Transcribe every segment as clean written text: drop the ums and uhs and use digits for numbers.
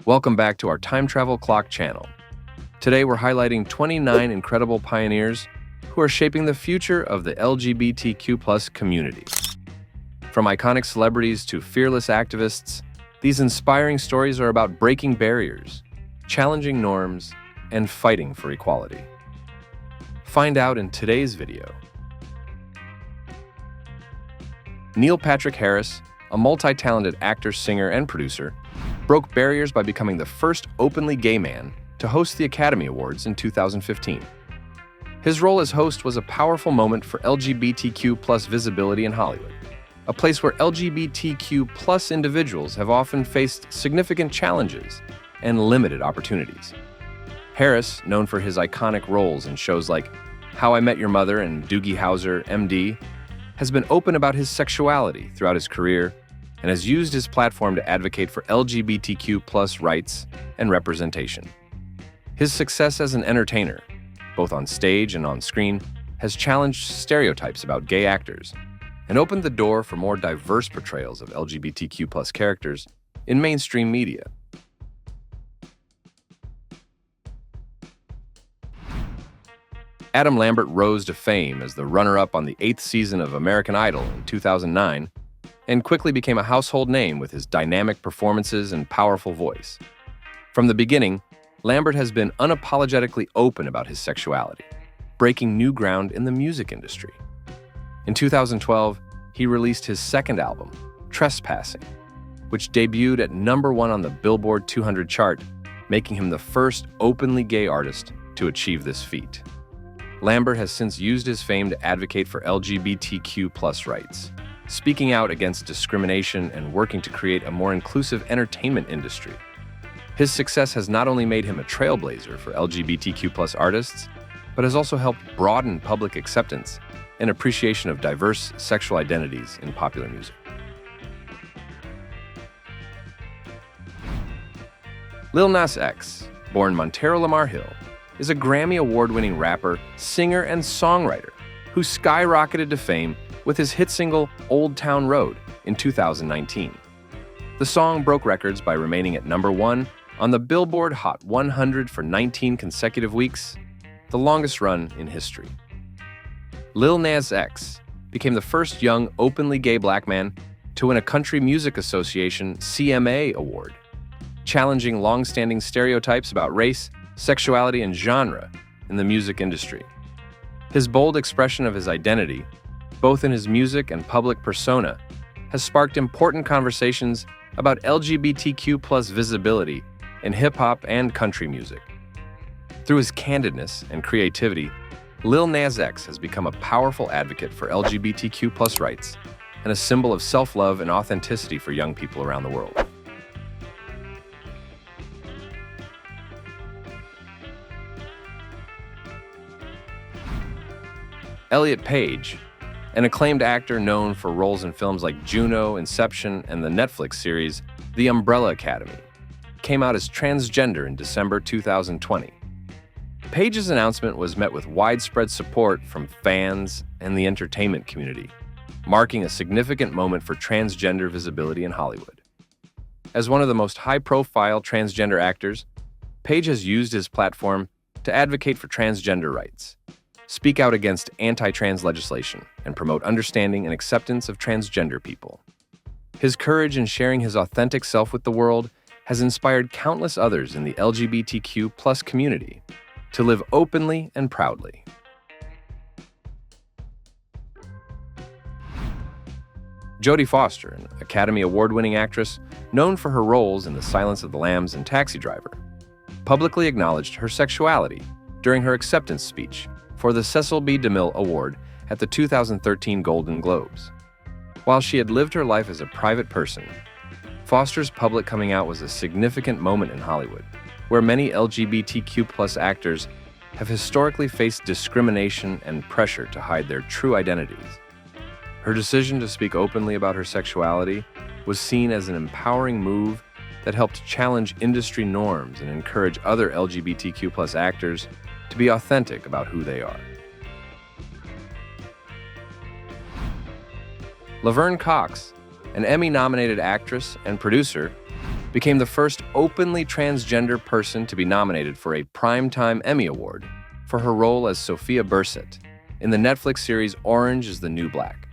Welcome back to our Time Travel Clock channel. Today we're highlighting 29 incredible pioneers who are shaping the future of the LGBTQ+ community. From iconic celebrities to fearless activists, these inspiring stories are about breaking barriers, challenging norms, and fighting for equality. Find out in today's video. Neil Patrick Harris, a multi-talented actor, singer, and producer, broke barriers by becoming the first openly gay man to host the Academy Awards in 2015. His role as host was a powerful moment for LGBTQ+ visibility in Hollywood, a place where LGBTQ+ individuals have often faced significant challenges and limited opportunities. Harris, known for his iconic roles in shows like How I Met Your Mother and Doogie Howser, MD, has been open about his sexuality throughout his career and has used his platform to advocate for LGBTQ+ rights and representation. His success as an entertainer, both on stage and on screen, has challenged stereotypes about gay actors and opened the door for more diverse portrayals of LGBTQ+ characters in mainstream media. Adam Lambert rose to fame as the runner-up on the 8th season of American Idol in 2009 and quickly became a household name with his dynamic performances and powerful voice. From the beginning, Lambert has been unapologetically open about his sexuality, breaking new ground in the music industry. In 2012, he released his second album, Trespassing, which debuted at #1 on the Billboard 200 chart, making him the first openly gay artist to achieve this feat. Lambert has since used his fame to advocate for LGBTQ+ rights, speaking out against discrimination and working to create a more inclusive entertainment industry. His success has not only made him a trailblazer for LGBTQ+ artists, but has also helped broaden public acceptance and appreciation of diverse sexual identities in popular music. Lil Nas X, born Montero Lamar Hill, is a Grammy Award-winning rapper, singer, and songwriter who skyrocketed to fame with his hit single Old Town Road in 2019. The song broke records by remaining at #1 on the Billboard Hot 100 for 19 consecutive weeks, the longest run in history. Lil Nas X became the first young openly gay black man to win a Country Music Association CMA award, challenging long-standing stereotypes about race, sexuality, and genre in the music industry. His bold expression of his identity, both in his music and public persona, has sparked important conversations about LGBTQ+ visibility in hip-hop and country music. Through his candidness and creativity, Lil Nas X has become a powerful advocate for LGBTQ+ rights and a symbol of self-love and authenticity for young people around the world. Elliot Page, an acclaimed actor known for roles in films like Juno, Inception, and the Netflix series The Umbrella Academy, came out as transgender in December 2020. Page's announcement was met with widespread support from fans and the entertainment community, marking a significant moment for transgender visibility in Hollywood. As one of the most high-profile transgender actors, Page has used his platform to advocate for transgender rights, speak out against anti-trans legislation, and promote understanding and acceptance of transgender people. His courage in sharing his authentic self with the world has inspired countless others in the LGBTQ+ community to live openly and proudly. Jodie Foster, an Academy Award-winning actress known for her roles in The Silence of the Lambs and Taxi Driver, publicly acknowledged her sexuality during her acceptance speech for the Cecil B. DeMille Award at the 2013 Golden Globes. While she had lived her life as a private person, Foster's public coming out was a significant moment in Hollywood, where many LGBTQ+ actors have historically faced discrimination and pressure to hide their true identities. Her decision to speak openly about her sexuality was seen as an empowering move that helped challenge industry norms and encourage other LGBTQ+ actors to be authentic about who they are. Laverne Cox, an Emmy-nominated actress and producer, became the first openly transgender person to be nominated for a Primetime Emmy Award for her role as Sophia Bursett in the Netflix series Orange is the New Black.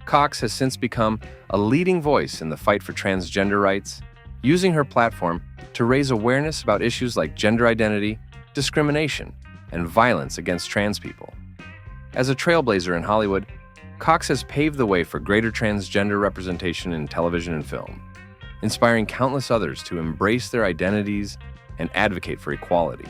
Cox has since become a leading voice in the fight for transgender rights, using her platform to raise awareness about issues like gender identity, discrimination, and violence against trans people. As a trailblazer in Hollywood, Cox has paved the way for greater transgender representation in television and film, inspiring countless others to embrace their identities and advocate for equality.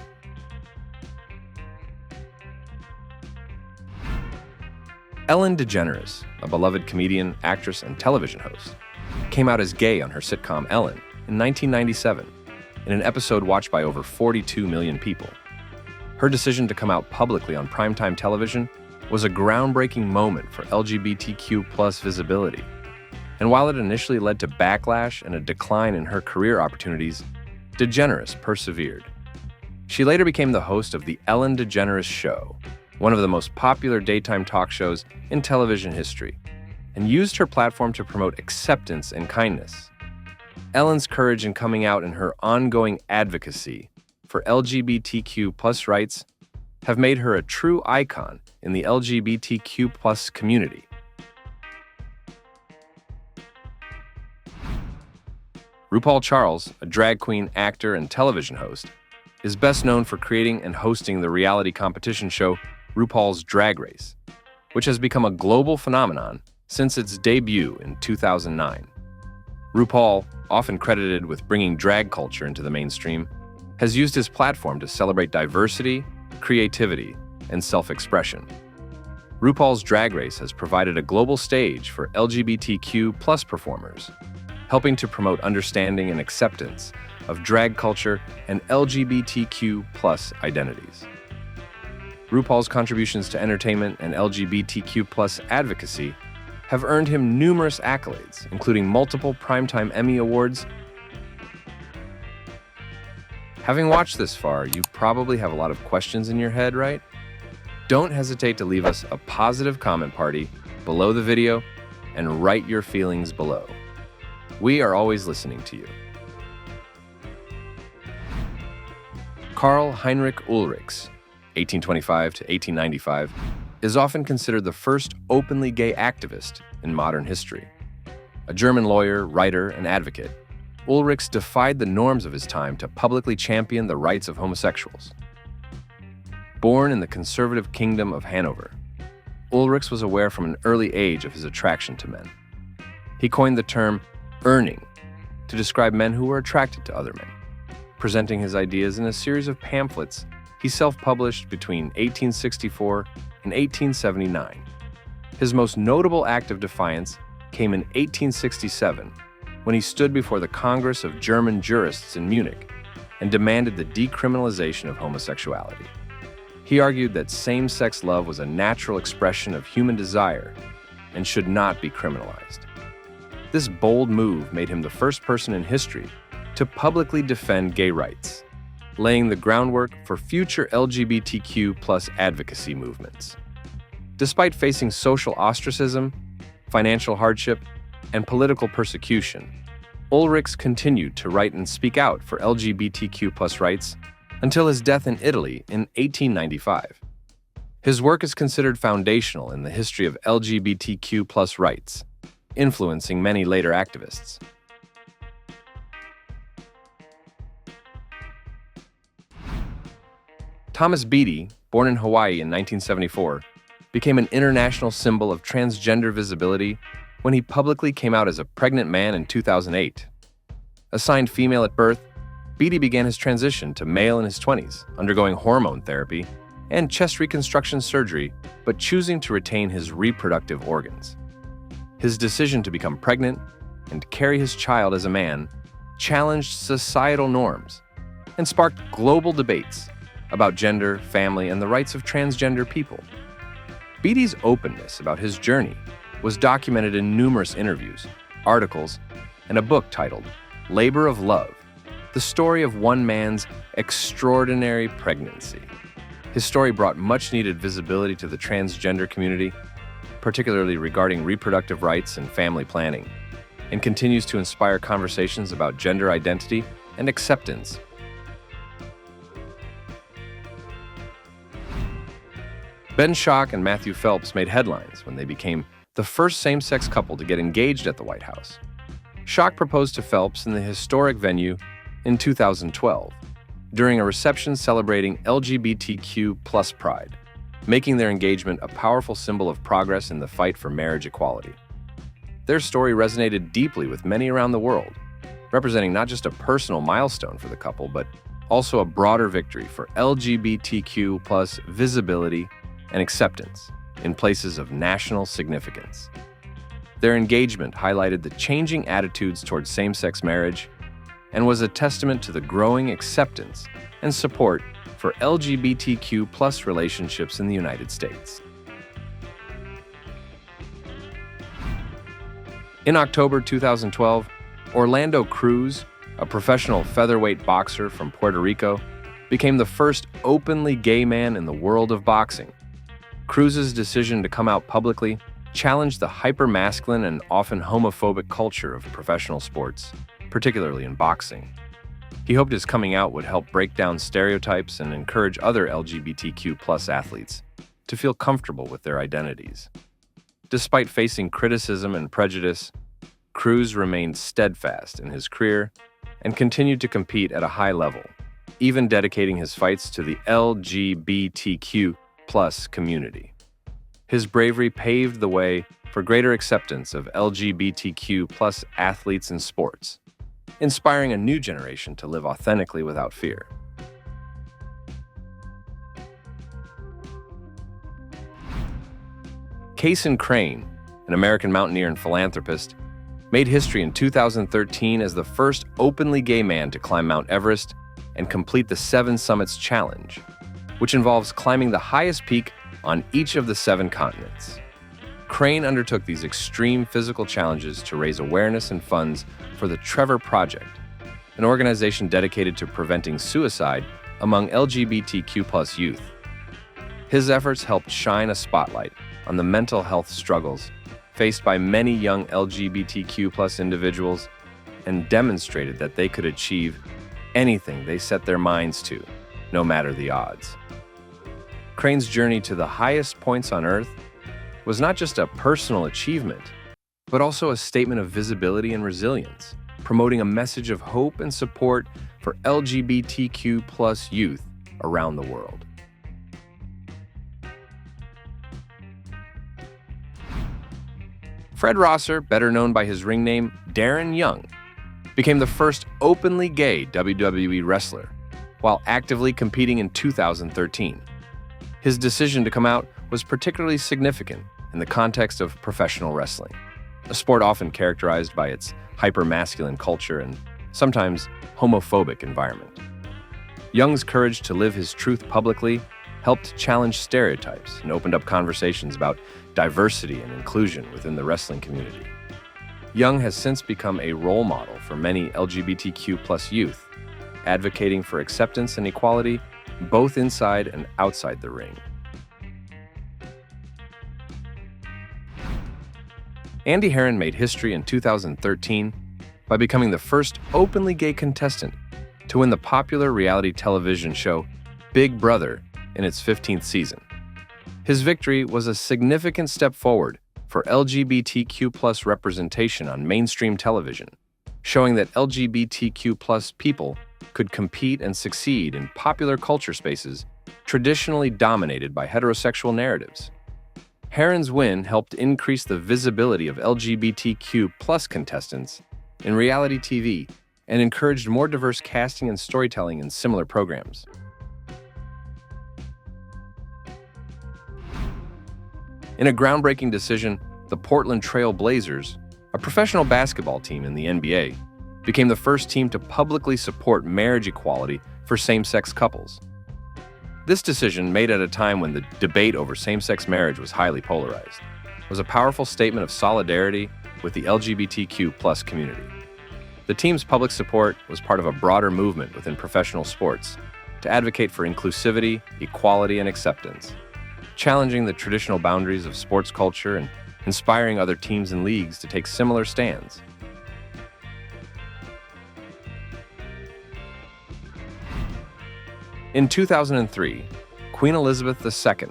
Ellen DeGeneres, a beloved comedian, actress, and television host, came out as gay on her sitcom Ellen in 1997, in an episode watched by over 42 million people. Her decision to come out publicly on primetime television was a groundbreaking moment for LGBTQ+ visibility. And while it initially led to backlash and a decline in her career opportunities, DeGeneres persevered. She later became the host of The Ellen DeGeneres Show, one of the most popular daytime talk shows in television history, and used her platform to promote acceptance and kindness. Ellen's courage in coming out and her ongoing advocacy for LGBTQ+ rights have made her a true icon in the LGBTQ+ community. RuPaul Charles, a drag queen, actor, and television host, is best known for creating and hosting the reality competition show RuPaul's Drag Race, which has become a global phenomenon since its debut in 2009. RuPaul, often credited with bringing drag culture into the mainstream, has used his platform to celebrate diversity, creativity, and self-expression. RuPaul's Drag Race has provided a global stage for LGBTQ+ performers, helping to promote understanding and acceptance of drag culture and LGBTQ+ identities. RuPaul's contributions to entertainment and LGBTQ+ advocacy have earned him numerous accolades, including multiple Primetime Emmy Awards. Having watched this far, you probably have a lot of questions in your head, right? Don't hesitate to leave us a positive comment party below the video and write your feelings below. We are always listening to you. Karl Heinrich Ulrichs, 1825 to 1895, is often considered the first openly gay activist in modern history. A German lawyer, writer, and advocate, Ulrichs defied the norms of his time to publicly champion the rights of homosexuals. Born in the conservative kingdom of Hanover, Ulrichs was aware from an early age of his attraction to men. He coined the term "urning" to describe men who were attracted to other men, presenting his ideas in a series of pamphlets he self-published between 1864 and 1879. His most notable act of defiance came in 1867, when he stood before the Congress of German Jurists in Munich and demanded the decriminalization of homosexuality. He argued that same-sex love was a natural expression of human desire and should not be criminalized. This bold move made him the first person in history to publicly defend gay rights, laying the groundwork for future LGBTQ+ advocacy movements. Despite facing social ostracism, financial hardship, and political persecution, Ulrichs continued to write and speak out for LGBTQ+ rights until his death in Italy in 1895. His work is considered foundational in the history of LGBTQ+ rights, influencing many later activists. Thomas Beatty, born in Hawaii in 1974, became an international symbol of transgender visibility when he publicly came out as a pregnant man in 2008. Assigned female at birth, Beatty began his transition to male in his 20s, undergoing hormone therapy and chest reconstruction surgery, but choosing to retain his reproductive organs. His decision to become pregnant and carry his child as a man challenged societal norms and sparked global debates about gender, family, and the rights of transgender people. Beatty's openness about his journey was documented in numerous interviews, articles, and a book titled Labor of Love, the story of one man's extraordinary pregnancy. His story brought much-needed visibility to the transgender community, particularly regarding reproductive rights and family planning. and continues to inspire conversations about gender identity and acceptance. Ben Schock and Matthew Phelps made headlines when they became the first same-sex couple to get engaged at the White House. Schock proposed to Phelps in the historic venue in 2012, during a reception celebrating LGBTQ plus pride, making their engagement a powerful symbol of progress in the fight for marriage equality. Their story resonated deeply with many around the world, representing not just a personal milestone for the couple, but also a broader victory for LGBTQ plus visibility and acceptance in places of national significance. Their engagement highlighted the changing attitudes towards same-sex marriage and was a testament to the growing acceptance and support for LGBTQ plus relationships in the United States. In October 2012, Orlando Cruz, a professional featherweight boxer from Puerto Rico, became the first openly gay man in the world of boxing. Cruz's decision to come out publicly challenged the hyper-masculine and often homophobic culture of professional sports, particularly in boxing. He hoped his coming out would help break down stereotypes and encourage other LGBTQ plus athletes to feel comfortable with their identities. Despite facing criticism and prejudice, Cruz remained steadfast in his career and continued to compete at a high level, even dedicating his fights to the LGBTQ plus community. His bravery paved the way for greater acceptance of LGBTQ plus athletes in sports, inspiring a new generation to live authentically without fear. Casson Crane, an American mountaineer and philanthropist, made history in 2013 as the first openly gay man to climb Mount Everest and complete the 7 Summits Challenge, which involves climbing the highest peak on each of the 7 continents. Crane undertook these extreme physical challenges to raise awareness and funds for the Trevor Project, an organization dedicated to preventing suicide among LGBTQ+ youth. His efforts helped shine a spotlight on the mental health struggles faced by many young LGBTQ+ individuals and demonstrated that they could achieve anything they set their minds to, no matter the odds. Crane's journey to the highest points on Earth was not just a personal achievement, but also a statement of visibility and resilience, promoting a message of hope and support for LGBTQ+ youth around the world. Fred Rosser, better known by his ring name Darren Young, became the first openly gay WWE wrestler while actively competing in 2013. His decision to come out was particularly significant in the context of professional wrestling, a sport often characterized by its hyper-masculine culture and sometimes homophobic environment. Young's courage to live his truth publicly helped challenge stereotypes and opened up conversations about diversity and inclusion within the wrestling community. Young has since become a role model for many LGBTQ+ youth, advocating for acceptance and equality both inside and outside the ring. Andy Herron made history in 2013 by becoming the first openly gay contestant to win the popular reality television show Big Brother in its 15th season. His victory was a significant step forward for LGBTQ+ representation on mainstream television, showing that LGBTQ+ people could compete and succeed in popular culture spaces traditionally dominated by heterosexual narratives. Herron's win helped increase the visibility of LGBTQ+ contestants in reality TV and encouraged more diverse casting and storytelling in similar programs. In a groundbreaking decision, the Portland Trailblazers, a professional basketball team in the NBA, became the first team to publicly support marriage equality for same-sex couples. This decision, made at a time when the debate over same-sex marriage was highly polarized, was a powerful statement of solidarity with the LGBTQ+ community. The team's public support was part of a broader movement within professional sports to advocate for inclusivity, equality, and acceptance, challenging the traditional boundaries of sports culture and inspiring other teams and leagues to take similar stands. In 2003, Queen Elizabeth II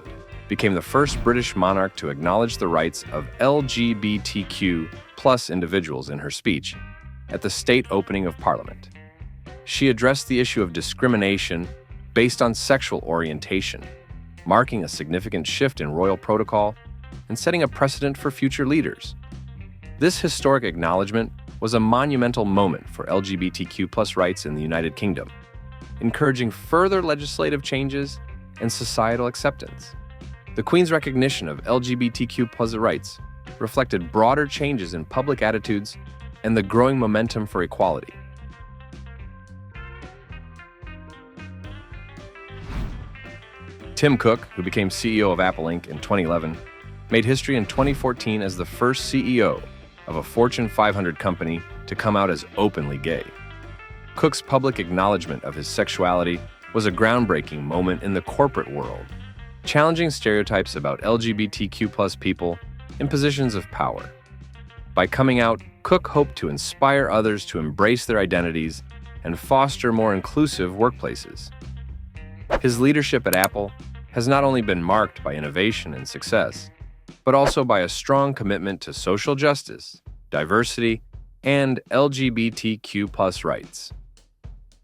became the first British monarch to acknowledge the rights of LGBTQ plus individuals in her speech at the state opening of Parliament. She addressed the issue of discrimination based on sexual orientation, marking a significant shift in royal protocol and setting a precedent for future leaders. This historic acknowledgement was a monumental moment for LGBTQ plus rights in the United Kingdom, encouraging further legislative changes and societal acceptance. The Queen's recognition of LGBTQ plus rights reflected broader changes in public attitudes and the growing momentum for equality. Tim Cook, who became CEO of Apple Inc. in 2011, made history in 2014 as the first CEO of a Fortune 500 company to come out as openly gay. Cook's public acknowledgement of his sexuality was a groundbreaking moment in the corporate world, challenging stereotypes about LGBTQ+ people in positions of power. By coming out, Cook hoped to inspire others to embrace their identities and foster more inclusive workplaces. His leadership at Apple has not only been marked by innovation and success, but also by a strong commitment to social justice, diversity, and LGBTQ+ rights.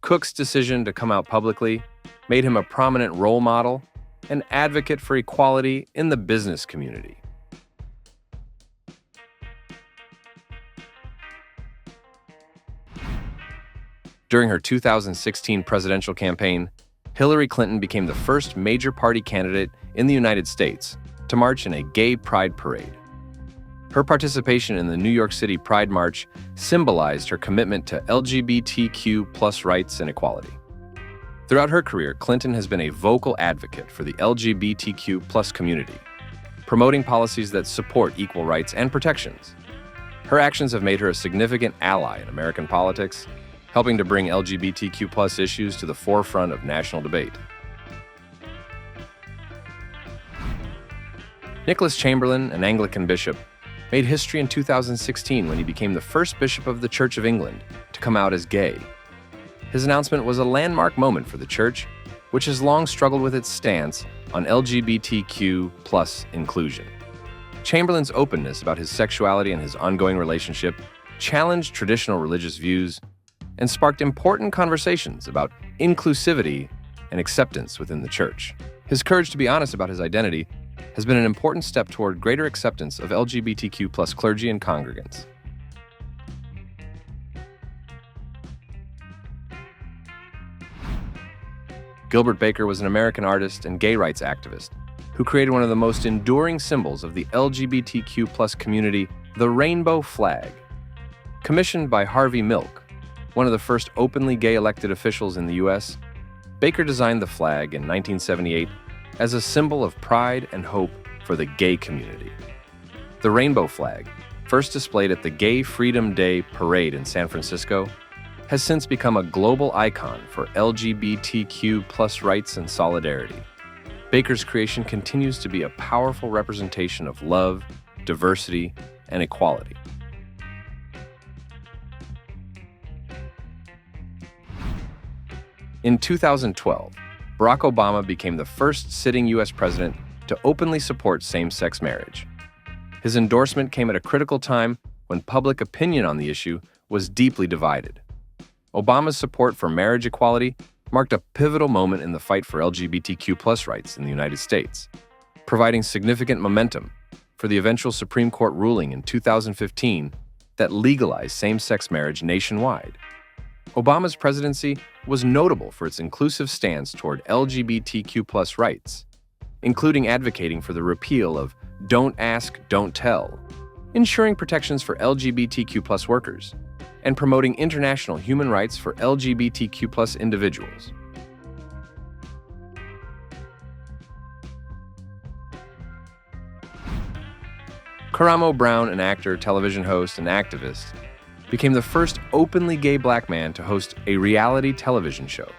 Cook's decision to come out publicly made him a prominent role model and advocate for equality in the business community. During her 2016 presidential campaign, Hillary Clinton became the first major party candidate in the United States to march in a gay pride parade. Her participation in the New York City Pride March symbolized her commitment to LGBTQ+ rights and equality. Throughout her career, Clinton has been a vocal advocate for the LGBTQ+ community, promoting policies that support equal rights and protections. Her actions have made her a significant ally in American politics, helping to bring LGBTQ+ issues to the forefront of national debate. Nicholas Chamberlain, an Anglican bishop, made history in 2016 when he became the first bishop of the Church of England to come out as gay. His announcement was a landmark moment for the Church, which has long struggled with its stance on LGBTQ+ inclusion. Chamberlain's openness about his sexuality and his ongoing relationship challenged traditional religious views and sparked important conversations about inclusivity and acceptance within the Church. His courage to be honest about his identity has been an important step toward greater acceptance of LGBTQ+ clergy and congregants. Gilbert Baker was an American artist and gay rights activist who created one of the most enduring symbols of the LGBTQ+ community, the rainbow flag. Commissioned by Harvey Milk, one of the first openly gay elected officials in the U.S., Baker designed the flag in 1978 as a symbol of pride and hope for the gay community. The rainbow flag, first displayed at the Gay Freedom Day parade in San Francisco, has since become a global icon for LGBTQ+ rights and solidarity. Baker's creation continues to be a powerful representation of love, diversity, and equality. In 2012, Barack Obama became the first sitting U.S. president to openly support same-sex marriage. His endorsement came at a critical time when public opinion on the issue was deeply divided. Obama's support for marriage equality marked a pivotal moment in the fight for LGBTQ+ rights in the United States, providing significant momentum for the eventual Supreme Court ruling in 2015 that legalized same-sex marriage nationwide. Obama's presidency was notable for its inclusive stance toward LGBTQ+ rights, including advocating for the repeal of Don't Ask, Don't Tell, ensuring protections for LGBTQ+ workers, and promoting international human rights for LGBTQ+ individuals. Karamo Brown, an actor, television host, and activist, became the first openly gay black man to host a reality television show.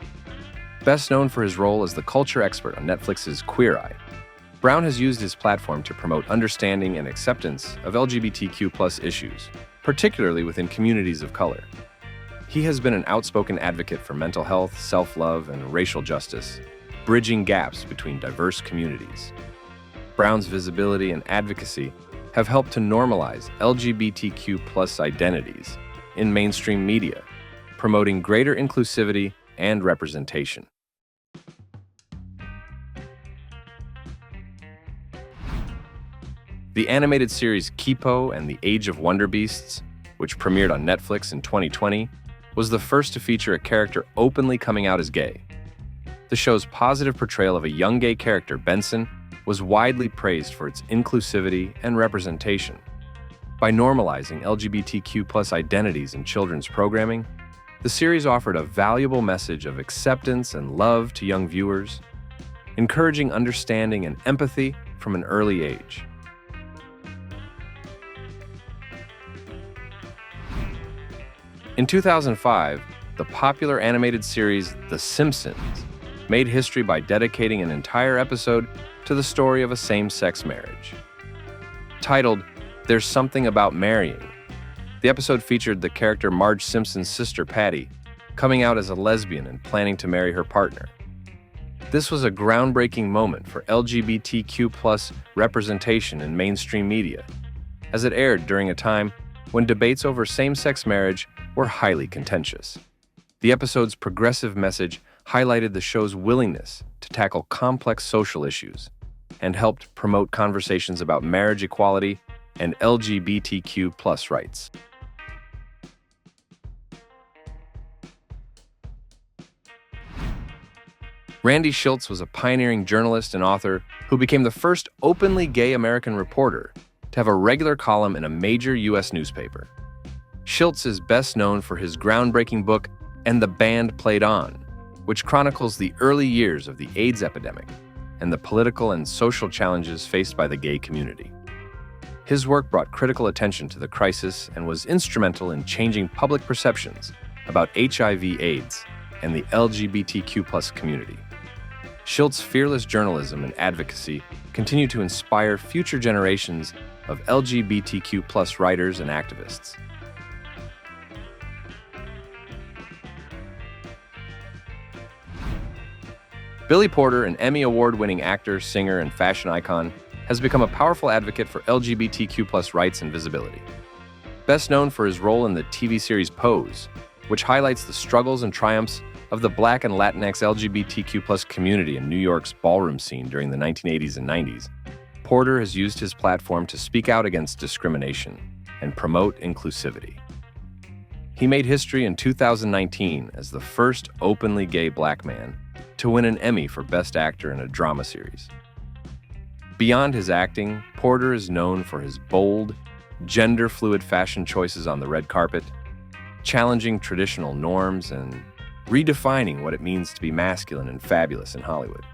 Best known for his role as the culture expert on Netflix's Queer Eye, Brown has used his platform to promote understanding and acceptance of LGBTQ+ issues, particularly within communities of color. He has been an outspoken advocate for mental health, self-love, and racial justice, bridging gaps between diverse communities. Brown's visibility and advocacy have helped to normalize LGBTQ+ identities in mainstream media, promoting greater inclusivity and representation. The animated series Kipo and the Age of Wonder Beasts, which premiered on Netflix in 2020, was the first to feature a character openly coming out as gay. The show's positive portrayal of a young gay character, Benson, was widely praised for its inclusivity and representation. By normalizing LGBTQ+ identities in children's programming, the series offered a valuable message of acceptance and love to young viewers, encouraging understanding and empathy from an early age. In 2005, the popular animated series The Simpsons made history by dedicating an entire episode to the story of a same-sex marriage. Titled, "There's Something About Marrying," the episode featured the character Marge Simpson's sister Patty coming out as a lesbian and planning to marry her partner. This was a groundbreaking moment for LGBTQ+ representation in mainstream media, as it aired during a time when debates over same-sex marriage were highly contentious. The episode's progressive message highlighted the show's willingness to tackle complex social issues and helped promote conversations about marriage equality and LGBTQ+ rights. Randy Shilts was a pioneering journalist and author who became the first openly gay American reporter to have a regular column in a major U.S. newspaper. Shilts is best known for his groundbreaking book, And the Band Played On, which chronicles the early years of the AIDS epidemic and the political and social challenges faced by the gay community. His work brought critical attention to the crisis and was instrumental in changing public perceptions about HIV/AIDS and the LGBTQ+ community. Shilts' fearless journalism and advocacy continue to inspire future generations of LGBTQ+ writers and activists. Billy Porter, an Emmy Award-winning actor, singer, and fashion icon, has become a powerful advocate for LGBTQ+ rights and visibility. Best known for his role in the TV series Pose, which highlights the struggles and triumphs of the Black and Latinx LGBTQ+ community in New York's ballroom scene during the 1980s and 90s, Porter has used his platform to speak out against discrimination and promote inclusivity. He made history in 2019 as the first openly gay Black man to win an Emmy for Best Actor in a Drama Series. Beyond his acting, Porter is known for his bold, gender-fluid fashion choices on the red carpet, challenging traditional norms and redefining what it means to be masculine and fabulous in Hollywood.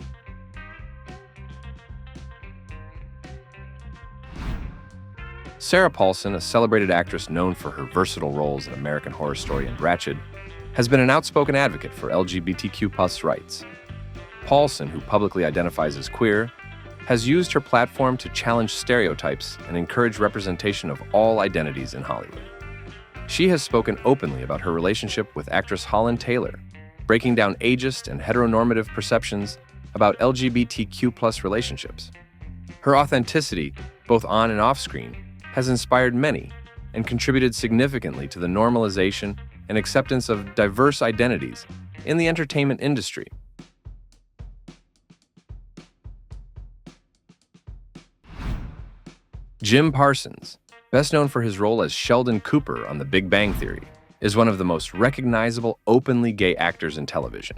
Sarah Paulson, a celebrated actress known for her versatile roles in American Horror Story and Ratched, has been an outspoken advocate for LGBTQ+ rights. Paulson, who publicly identifies as queer, has used her platform to challenge stereotypes and encourage representation of all identities in Hollywood. She has spoken openly about her relationship with actress Holland Taylor, breaking down ageist and heteronormative perceptions about LGBTQ+ relationships. Her authenticity, both on and off screen, has inspired many and contributed significantly to the normalization and acceptance of diverse identities in the entertainment industry. Jim Parsons, best known for his role as Sheldon Cooper on The Big Bang Theory, is one of the most recognizable openly gay actors in television.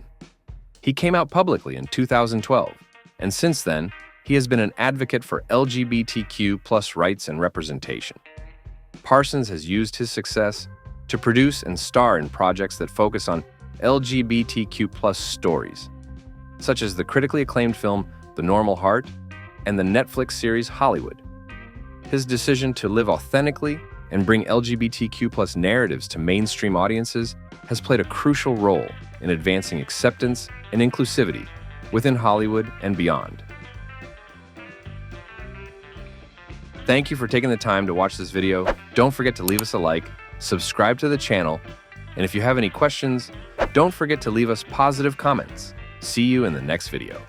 He came out publicly in 2012, and since then, he has been an advocate for LGBTQ+ rights and representation. Parsons has used his success to produce and star in projects that focus on LGBTQ+ stories, such as the critically acclaimed film The Normal Heart and the Netflix series Hollywood. His decision to live authentically and bring LGBTQ+ narratives to mainstream audiences has played a crucial role in advancing acceptance and inclusivity within Hollywood and beyond. Thank you for taking the time to watch this video. Don't forget to leave us a like, subscribe to the channel, And if you have any questions, don't forget to leave us positive comments. See you in the next video.